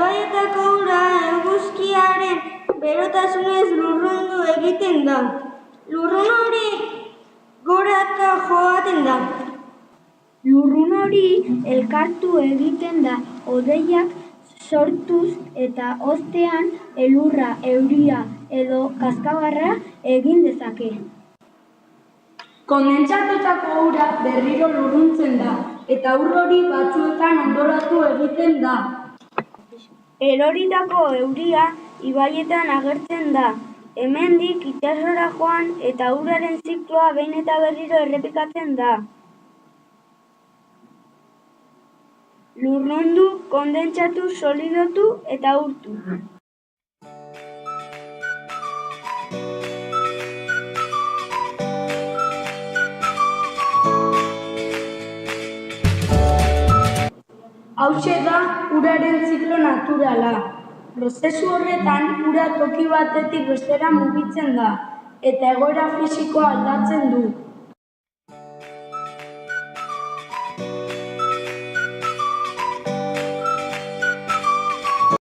ibaietako ura eguzkiaren berotasunez lurrundu egiten da. Lurrun hori goraka joaten da. Lurrun hori elkartu egiten da hodeiak sortuz eta ostean elurra, euria edo kazkabarra egin dezake. Kondentsatutako ura berriro lurruntzen da eta ur hori batzuetan hondoratu egiten da. Eroritako euria ibaietan agertzen da. Hemendik itsasora joan eta uraren zikloa behin eta berriro errepikatzen da. Lurrundu, kondentsatu, solidotu eta urtu. Hauxe da uraren ziklo naturala. Prozesu horretan ura toki batetik bestera mugitzen da eta egoera fisikoa aldatzen du.